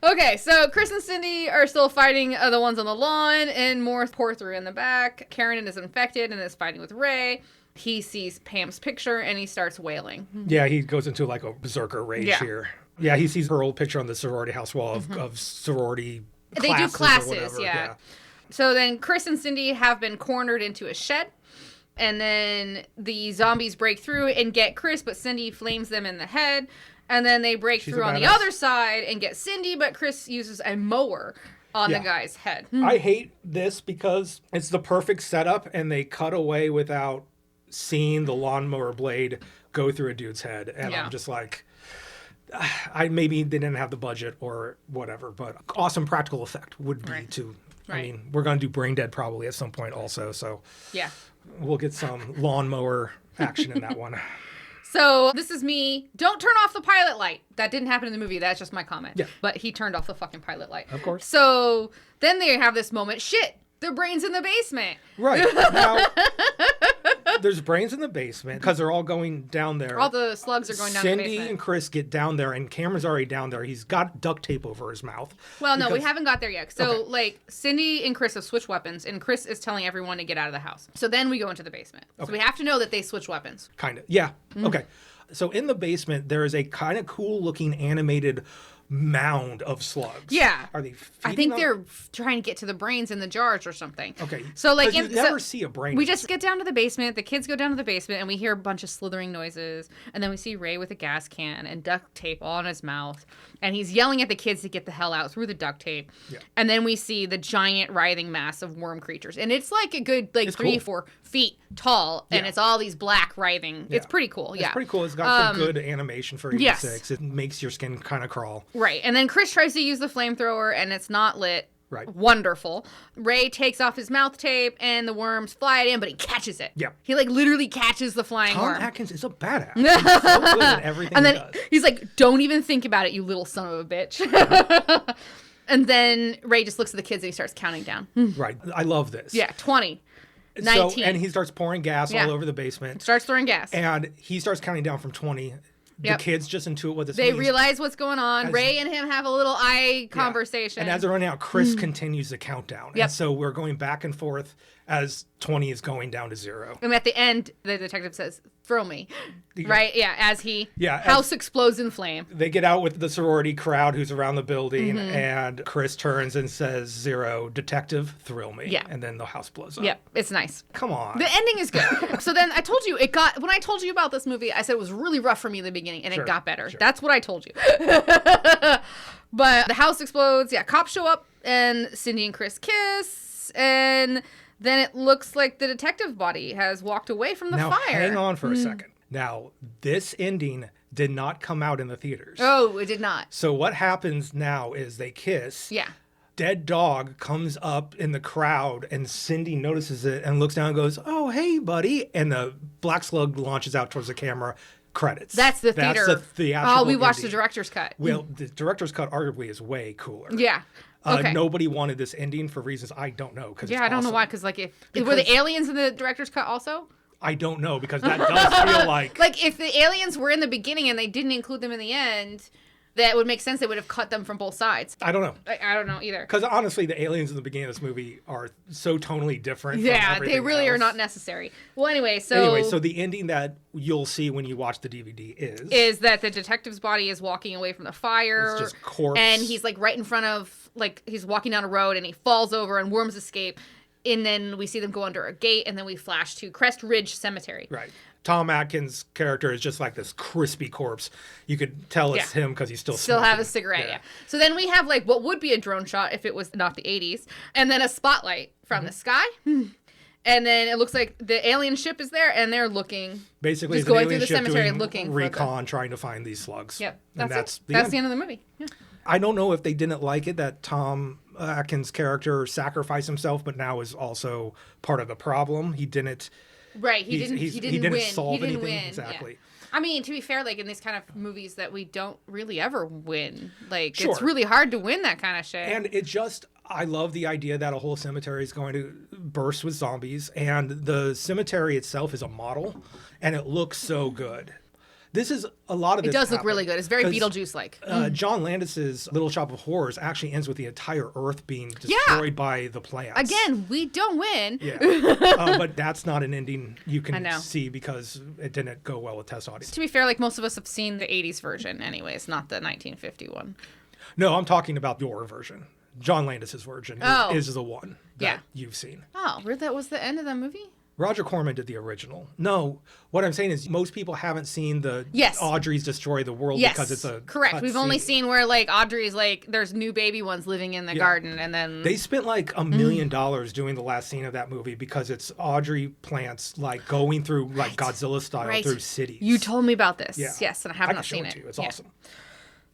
Okay, so Chris and Cindy are still fighting the ones on the lawn, and more pour through in the back. Karen is infected and is fighting with Ray. He sees Pam's picture and he starts wailing. Yeah, he goes into like a berserker rage here. Yeah, he sees her old picture on the sorority house wall of sorority They classes do classes, or whatever. yeah. So then Chris and Cindy have been cornered into a shed. And then the zombies break through and get Chris, but Cindy flames them in the head. And then they break through on the other side and get Cindy, but Chris uses a mower on the guy's head. I hate this because it's the perfect setup and they cut away without seeing the lawnmower blade go through a dude's head. And I'm just like, maybe they didn't have the budget or whatever, but awesome practical effect would be I mean, we're going to do Brain Dead probably at some point also. So Yeah. we'll get some lawnmower action in that one. So this is me. Don't turn off the pilot light. That didn't happen in the movie. That's just my comment. Yeah. But he turned off the fucking pilot light. Of course. So then they have this moment. Shit, their brain's in the basement. Right. Now, there's brains in the basement because they're all going down there. All the slugs are going down the Cindy basement. and Chris get down there, and Cameron's already down there. He's got duct tape over his mouth. Well, no, we haven't got there yet. So, like, Cindy and Chris have switched weapons, and Chris is telling everyone to get out of the house. So then we go into the basement. So we have to know that they switch weapons. Kind of. Yeah. Okay. So in the basement, there is a kind of cool-looking animated mound of slugs. Yeah. Are they I think they're trying to get to the brains in the jars or something. Okay. So, like, you never see a brain. We just get down to the basement. The kids go down to the basement, and we hear a bunch of slithering noises. And then we see Ray with a gas can and duct tape all in his mouth. And he's yelling at the kids to get the hell out through the duct tape. Yeah. And then we see the giant writhing mass of worm creatures. And it's like a good, like, 3-4 feet tall. And it's all these black writhing. Yeah. It's pretty cool. Yeah. It's pretty cool. It's got some good animation for 86. Yes. It makes your skin kind of crawl. Right. And then Chris tries to use the flamethrower, and it's not lit. Right. Wonderful. Ray takes off his mouth tape, and the worms fly at him, but he catches it. Yeah. He, like, literally catches the flying worm. Tom Atkins is a badass. He's so good at everything and then he does. He's like, don't even think about it, you little son of a bitch. And then Ray just looks at the kids, and he starts counting down. Right. I love this. Yeah, 20. 19. So, and he starts pouring gas all over the basement. Starts throwing gas. And he starts counting down from 20. The kids just intuit what this means. They means. realize what's going on. Ray and him have a little eye conversation. And as they're running out, Chris continues the countdown. Yep. And so we're going back and forth as 20 is going down to 0. And at the end, the detective says, "Throw me." Right? Yeah, as he house explodes in flame. They get out with the sorority crowd who's around the building, and Chris turns and says, "0, detective, thrill me." Yeah. And then the house blows up. Yep, it's nice. Come on. The ending is good. So then I told you, when I told you about this movie, I said it was really rough for me in the beginning, and it got better. Sure. That's what I told you. But the house explodes. Yeah, cops show up, and Cindy and Chris kiss, and then it looks like the detective body has walked away from the fire. Now, hang on for a second. Now, this ending did not come out in the theaters. Oh, it did not. So what happens now is they kiss. Yeah. Dead dog comes up in the crowd, and Cindy notices it and looks down and goes, "Oh, hey, buddy." And the black slug launches out towards the camera. Credits. That's the theater. That's the theatrical Oh, we watched ending. the director's cut. Well, the director's cut arguably is way cooler. Yeah. Okay. Nobody wanted this ending for reasons I don't know. Yeah, I don't know why. Because like, were the aliens in the director's cut also? I don't know, because that does feel like like if the aliens were in the beginning and they didn't include them in the end, that would make sense. They would have cut them from both sides. I don't know. I don't know either. Because honestly, the aliens in the beginning of this movie are so tonally different. Yeah, they really are not necessary. Well, anyway, so the ending that you'll see when you watch the DVD is that the detective's body is walking away from the fire. It's just corpse. And he's like right in front of, like, he's walking down a road and he falls over and worms escape. And then we see them go under a gate, and then we flash to Crest Ridge Cemetery. Right. Tom Atkins' character is just like this crispy corpse. You could tell it's him because he's still have a cigarette, yeah. So then we have like what would be a drone shot if it was not the 80s, and then a spotlight from the sky. And then it looks like the alien ship is there, and they're looking. Basically, just going through the cemetery looking recon, trying to find these slugs. Yep, that's the end of the movie. Yeah. I don't know if they didn't like it that Tom Atkins' character sacrificed himself, but now is also part of the problem. He didn't. Right, he didn't win. Solve he didn't anything. win. Exactly. Yeah. I mean, to be fair, like in these kind of movies that we don't really ever win, like Sure. it's really hard to win that kind of shit. And it just, I love the idea that a whole cemetery is going to burst with zombies, and the cemetery itself is a model, and it looks so good. This is a lot of this. It does look really good. It's very Beetlejuice-like. John Landis's Little Shop of Horrors actually ends with the entire Earth being destroyed by the plants. Again, we don't win. Yeah, but that's not an ending you can see because it didn't go well with test audience. To be fair, like most of us have seen the 80s version anyways, not the 1951. No, I'm talking about your version. John Landis's version is the one that you've seen. Oh, that was the end of that movie? Roger Corman did the original. No, what I'm saying is most people haven't seen the Audrey's Destroy the World because it's a correct. We've only seen where like Audrey's like there's new baby ones living in the garden, and then they spent like $1 million doing the last scene of that movie because it's Audrey plants like going through like Godzilla style through cities. You told me about this. Yes, and I have not seen it. To you. It's awesome.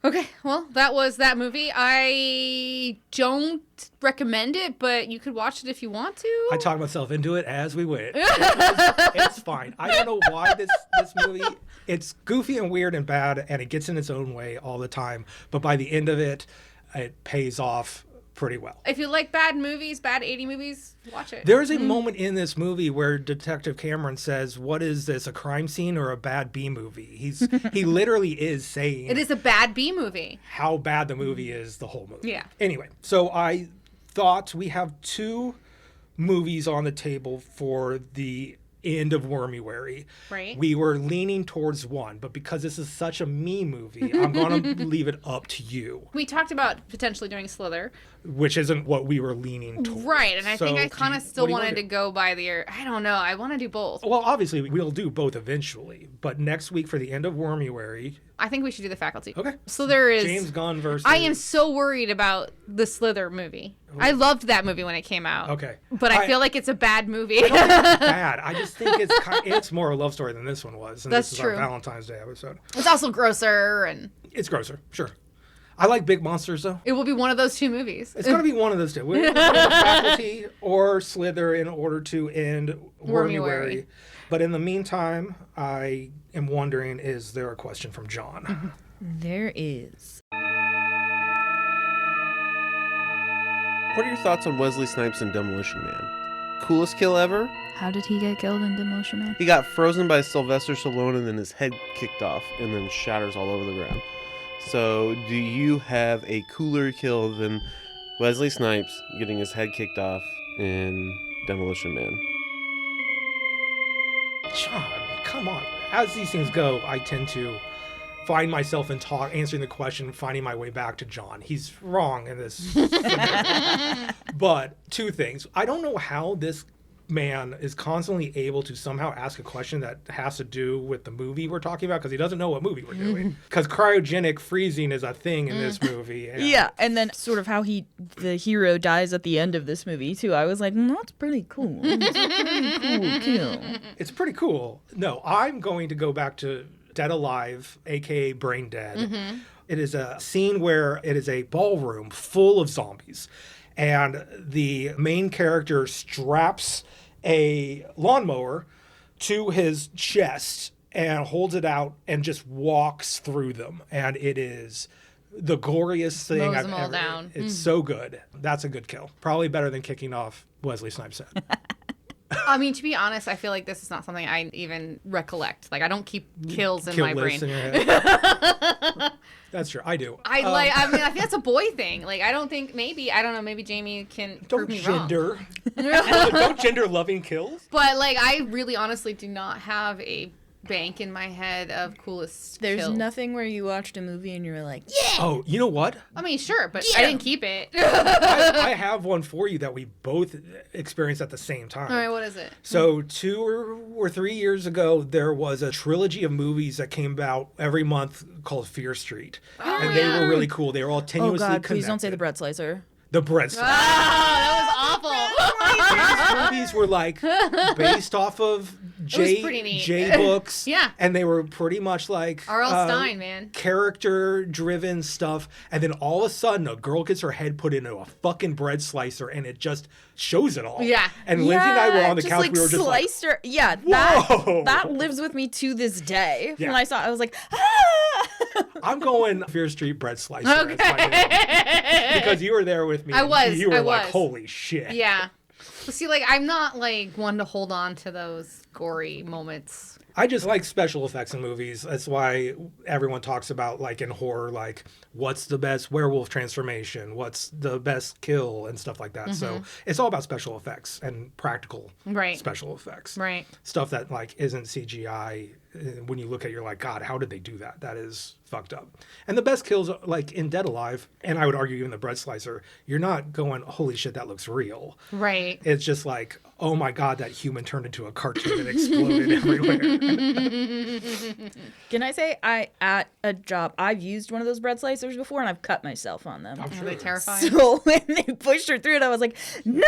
Okay, well, that was that movie. I don't recommend it, but you could watch it if you want to. I talked myself into it as we went. It's fine. I don't know why this movie, it's goofy and weird and bad, and it gets in its own way all the time. But by the end of it, it pays off pretty well. If you like bad movies, bad 80 movies, watch it. There is a moment in this movie where Detective Cameron says, "What is this, a crime scene or a bad B movie?" He literally is saying it is a bad B movie. How bad the movie is, the whole movie. Yeah. Anyway, so I thought we have 2 movies on the table for the end of Wormuary. Right. We were leaning towards one, but because this is such a me movie, I'm going to leave it up to you. We talked about potentially doing Slither. Which isn't what we were leaning towards. Right, and I think I kind of still wanted to go by I don't know, I want to do both. Well, obviously, we'll do both eventually, but next week for the end of Wormuary... I think we should do The Faculty. Okay. Slither is... James Gunn versus... I am so worried about the Slither movie. I loved that movie when it came out. Okay. But I feel like it's a bad movie. I don't think it's bad. I just think it's more a love story than this one was. And That's this is true. our Valentine's Day episode. It's also grosser and... It's grosser, sure. I like big monsters, though. It will be one of those 2 movies. It's going to be one of those 2. We're going to Faculty or Slither in order to end Wormuary. But in the meantime, I am wondering, is there a question from John? There is. What are your thoughts on Wesley Snipes in Demolition Man? Coolest kill ever? How did he get killed in Demolition Man? He got frozen by Sylvester Stallone and then his head kicked off and then shatters all over the ground. So, do you have a cooler kill than Wesley Snipes getting his head kicked off in Demolition Man? John, come on. As these things go, I tend to find myself in answering the question, finding my way back to John. He's wrong in this scenario. But 2 things. I don't know how this man is constantly able to somehow ask a question that has to do with the movie we're talking about because he doesn't know what movie we're doing. Because cryogenic freezing is a thing in this movie. Yeah, and then sort of how the hero dies at the end of this movie too. I was like, that's pretty cool. It's a pretty cool kill. It's pretty cool. No, I'm going to go back to Dead Alive, aka Brain Dead. It is a scene where it is a ballroom full of zombies. And the main character straps a lawnmower to his chest and holds it out and just walks through them. And it is the glorious thing Mows I've them all ever. down. It's so good. That's a good kill. Probably better than kicking off Wesley Snipes' head. I mean, to be honest, I feel like this is not something I even recollect. Like, I don't keep kills in my brain. In your head. That's true. I do. I mean, I think that's a boy thing. Like, I don't think, maybe Jamie can prove me wrong. Don't gender loving kills. But, like, I really honestly do not have a bank in my head of coolest There's kill. nothing where you watched a movie and you were like, yeah! Oh, you know what? I mean, sure, but I didn't keep it. I have one for you that we both experienced at the same time. All right, what is it? So 2 or 3 years ago, there was a trilogy of movies that came out every month called Fear Street. Oh, and they were really cool. They were all tenuously oh God, connected. please don't say the bread slicer. The bread slicer. That was awful. These movies were like based off of pretty neat. J books. Yeah. And they were pretty much like R.L. Stein, man. Character driven stuff. And then all of a sudden a girl gets her head put into a fucking bread slicer and it just shows it all. Yeah. And Lindsay and I were on the couch, like we were just like, sliced her. Yeah, whoa! that lives with me to this day. Yeah. When I saw it, I was like, ah! I'm going Fear Street bread slicer. Okay. That's my name. Because you were there with me. I was. You were I like, was. holy shit. Yeah. But see, like, I'm not, like, one to hold on to those gory moments. I just like special effects in movies. That's why everyone talks about, like, in horror, like, what's the best werewolf transformation? What's the best kill? And stuff like that. Mm-hmm. So it's all about special effects and practical Right. special effects. Right. Stuff that, like, isn't CGI. When you look at it, you're like, God, how did they do that? That is fucked up. And the best kills, like, in Dead Alive, and I would argue even the bread slicer, you're not going, holy shit, that looks real. Right. It's just like, oh my God, that human turned into a cartoon and exploded everywhere. Can I say at a job, I've used one of those bread slicers before and I've cut myself on them. I'm Are sure. they terrifying? So when they pushed her through it, I was like, no!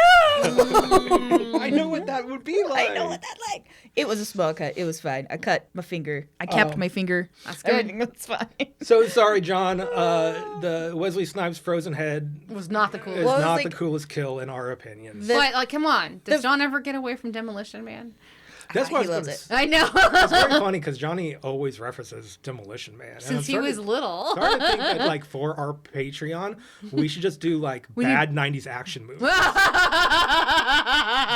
I know what that would be like. I know what that's like. It was a small cut. It was fine. I cut my finger. I kept my finger. That's good. Everything was fine. So sorry, John. The Wesley Snipes frozen head Was not the is coolest. Well, not like- the coolest kill in our opinions. But, like, come on. Does John ever get away from Demolition Man? That's why he loves it. I know. It's very funny because Johnny always references Demolition Man. And I'm Since he starting- was little. starting to think that, like, for our Patreon, we should just do, like, bad 90s action movies.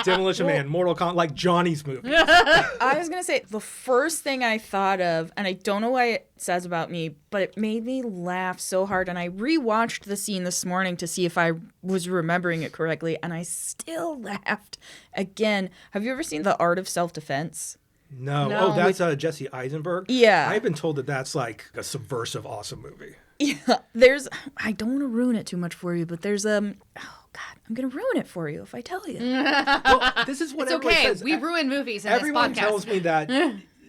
Demolition Man, Mortal Kombat, like Johnny's movie. I was going to say, the first thing I thought of, and I don't know why it says about me, but it made me laugh so hard. And I rewatched the scene this morning to see if I was remembering it correctly, and I still laughed again. Have you ever seen The Art of Self-Defense? No. No. Oh, that's Jesse Eisenberg? Yeah. I've been told that that's, like, a subversive, awesome movie. Yeah, I don't want to ruin it too much for you, but there's, oh God, I'm going to ruin it for you if I tell you. Well, this is what It's everyone okay. says. We ruin movies in Everyone this podcast. tells me that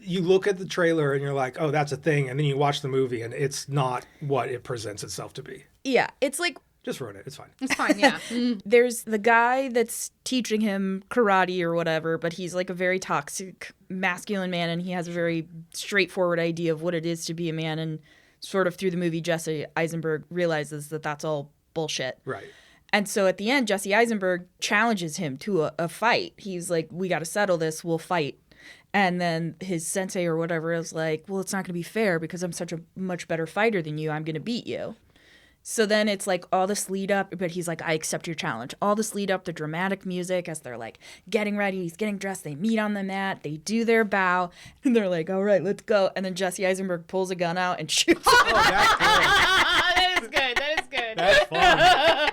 you look at the trailer and you're like, oh, that's a thing. And then you watch the movie and it's not what it presents itself to be. Yeah, it's like, Just ruin it. It's fine. It's fine, yeah. there's the guy that's teaching him karate or whatever, but he's like a very toxic masculine man, and he has a very straightforward idea of what it is to be a man. And sort of through the movie, Jesse Eisenberg realizes that that's all bullshit. Right. And so at the end, Jesse Eisenberg challenges him to a fight. He's like, we got to settle this. We'll fight. And then his sensei or whatever is like, well, it's not going to be fair because I'm such a much better fighter than you. I'm going to beat you. So then it's like all this lead up, but he's like, I accept your challenge. All this lead up, the dramatic music as they're like getting ready, he's getting dressed, they meet on the mat, they do their bow, and they're like, all right, let's go. And then Jesse Eisenberg pulls a gun out and shoots. Oh, that's good. That is good. That is good. That's fun.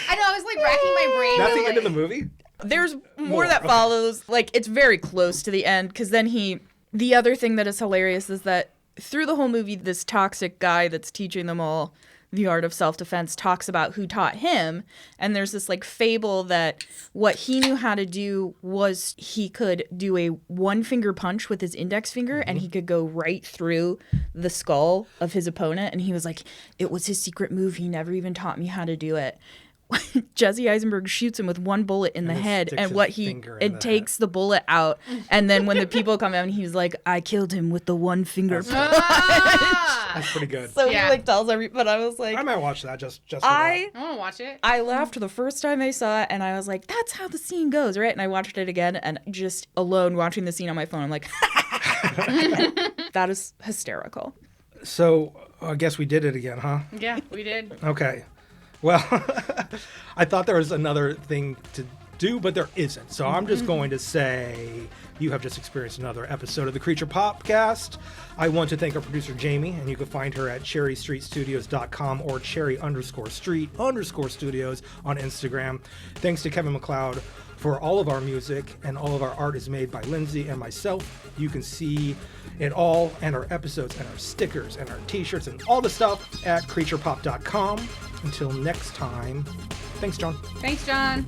I know. I was like racking my brain. That's with, the end of the like- movie? There's more that okay. follows. Like, it's very close to the end, because then the other thing that is hilarious is that through the whole movie, this toxic guy that's teaching them all the art of self-defense talks about who taught him, and there's this like fable that what he knew how to do was he could do a one-finger punch with his index finger, and he could go right through the skull of his opponent, and he was like, it was his secret move, he never even taught me how to do it. Jesse Eisenberg shoots him with one bullet in the it head, sticks and his what finger in the takes the bullet out, and then when the people come out, he's like, I killed him with the one finger punch. Ah! That's pretty good. So Yeah. he like tells but I was like, I might watch that just for I want to watch it. I laughed the first time I saw it, and I was like, that's how the scene goes, right? And I watched it again, and just alone watching the scene on my phone, I'm like, that is hysterical. that. So I guess we did it again, huh? Yeah, we did. Okay. Well, I thought there was another thing to do, but there isn't. So I'm just going to say you have just experienced another episode of the Creature Popcast. I want to thank our producer, Jamie, and you can find her at cherrystreetstudios.com or cherry_street_studios on Instagram. Thanks to Kevin MacLeod for all of our music, and all of our art is made by Lindsay and myself. You can see it all, and our episodes, and our stickers, and our t-shirts, and all the stuff at creaturepop.com. Until next time, thanks, John. Thanks, John.